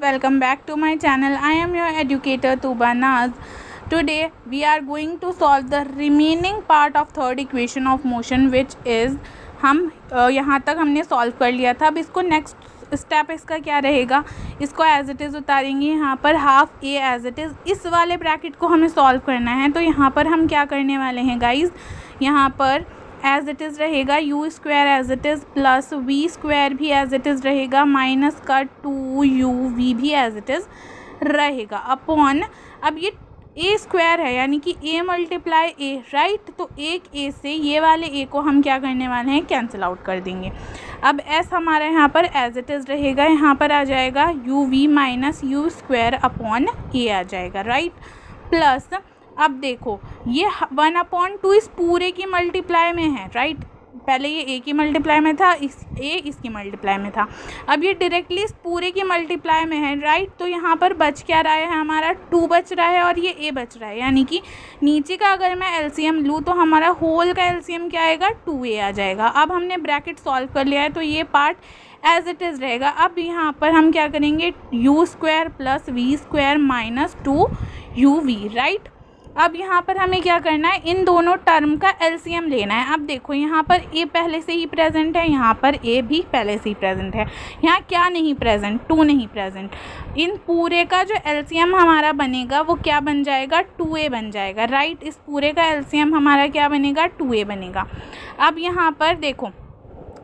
welcome back to my channel. I am your educator Tuba Naz. Today we are going to solve the remaining part of third equation of motion, which is हम यहाँ तक हमने solve कर लिया था. अब इसको next step इसका क्या रहेगा, इसको एज इट इज़ उतारेंगे. यहाँ पर half a as it is, इस वाले ब्रैकेट को हमें सॉल्व करना है. तो यहाँ पर हम क्या करने वाले हैं गाइज, यहाँ पर एज इट इज़ रहेगा u square as it is plus v square भी एज इट इज़ रहेगा माइनस का 2uv भी एज इट इज़ रहेगा अपॉन, अब ये ए स्क्वायर है यानी कि ए मल्टीप्लाई ए, राइट. तो एक ए से ये वाले ए को हम क्या करने वाले हैं, कैंसिल आउट कर देंगे. अब एस हमारा यहाँ पर एज इट इज़ रहेगा, यहाँ पर आ जाएगा u v minus u square upon a आ जाएगा, राइट. प्लस अब देखो ये 1/2 इस पूरे की मल्टीप्लाई में है, राइट. पहले ये ए की मल्टीप्लाई में था, इसकी मल्टीप्लाई में था. अब ये डायरेक्टली इस पूरे की मल्टीप्लाई में है, राइट. तो यहाँ पर बच क्या रहा है, हमारा 2 बच रहा है और ये ए बच रहा है. यानी कि नीचे का अगर मैं एलसीएम लूँ तो हमारा होल का एलसीएम क्या आएगा, 2a आ जाएगा. अब हमने ब्रैकेट सॉल्व कर लिया है तो ये पार्ट एज इट इज़ रहेगा. अब यहाँ पर हम क्या करेंगे, u square plus v square minus 2uv, right. अब यहाँ पर हमें क्या करना है, इन दोनों टर्म का एलसीएम लेना है. अब देखो यहाँ पर ए पहले से ही प्रेजेंट है, यहाँ पर ए भी पहले से ही प्रेजेंट है. यहाँ क्या नहीं प्रेजेंट, 2 नहीं प्रेजेंट. इन पूरे का जो एलसीएम हमारा बनेगा वो क्या बन जाएगा, 2a बन जाएगा, राइट. इस पूरे का एलसीएम हमारा क्या बनेगा, 2a बनेगा. अब यहाँ पर देखो,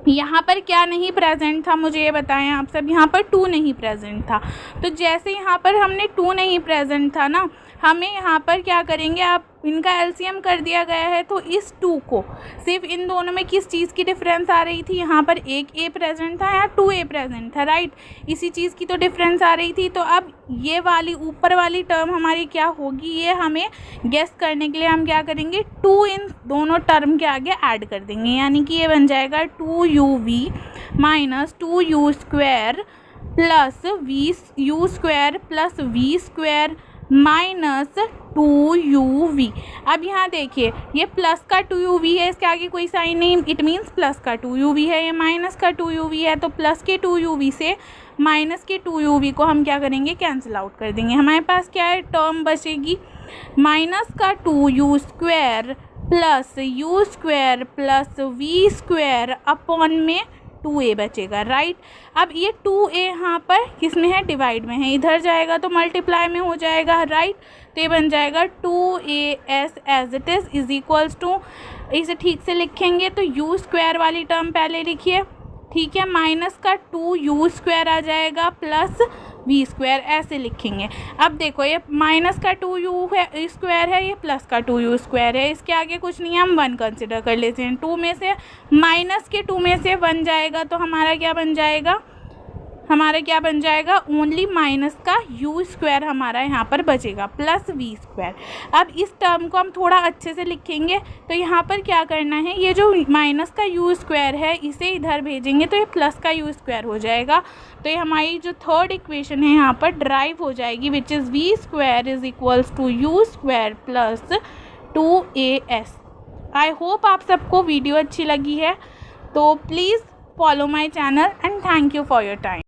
यहाँ पर क्या नहीं प्रेजेंट था, मुझे ये बताएं आप सब. यहाँ पर 2 नहीं प्रेजेंट था. तो जैसे यहाँ पर हमने 2 नहीं प्रेजेंट था ना, हमें यहाँ पर क्या करेंगे, आप इनका एलसीएम कर दिया गया है. तो इस 2 को सिर्फ इन दोनों में किस चीज़ की डिफरेंस आ रही थी, यहाँ पर एक ए प्रेजेंट था, यहाँ 2a प्रेजेंट था, राइट. इसी चीज़ की तो डिफरेंस आ रही थी. तो अब ये वाली ऊपर वाली टर्म हमारी क्या होगी, ये हमें गेस करने के लिए हम क्या करेंगे, 2 इन दोनों टर्म के आगे ऐड कर देंगे. यानी कि ये बन जाएगा 2uv minus 2u square plus u square plus v square minus 2uv. अब यहाँ देखिए ये प्लस का 2uv है, इसके आगे कोई साइन नहीं, इट मीन्स प्लस का 2uv है. ये माइनस का 2uv है, तो प्लस के 2uv से माइनस के 2uv को हम क्या करेंगे, कैंसिल आउट कर देंगे. हमारे पास क्या है, टर्म बचेगी माइनस का 2u square plus u square plus v square upon में 2a बचेगा, राइट. अब ये 2a यहाँ पर किस में है, डिवाइड में है, इधर जाएगा तो मल्टीप्लाई में हो जाएगा, राइट. तो ये बन जाएगा 2as as it is equals to, इसे ठीक से लिखेंगे तो यू स्क्वायर वाली टर्म पहले लिखिए, ठीक है. माइनस का 2u स्क्वायर आ जाएगा प्लस वी स्क्वायर, ऐसे लिखेंगे. अब देखो ये माइनस का 2u है स्क्वायर है, ये प्लस का 2u स्क्वायर है, इसके आगे कुछ नहीं है, हम 1 कंसिडर कर लेते हैं. 2 में से माइनस के 2 में से 1 जाएगा तो हमारा क्या बन जाएगा, ओनली माइनस का u स्क्वायर हमारा यहाँ पर बचेगा प्लस वी स्क्वायर. अब इस टर्म को हम थोड़ा अच्छे से लिखेंगे. तो यहाँ पर क्या करना है, ये जो माइनस का u स्क्वायर है इसे इधर भेजेंगे तो ये प्लस का u स्क्वायर हो जाएगा. तो ये हमारी जो थर्ड इक्वेशन है यहाँ पर ड्राइव हो जाएगी, which is v square is equals to u square plus 2as. I hope आप सबको वीडियो अच्छी लगी है. तो please follow my channel and thank you for your time.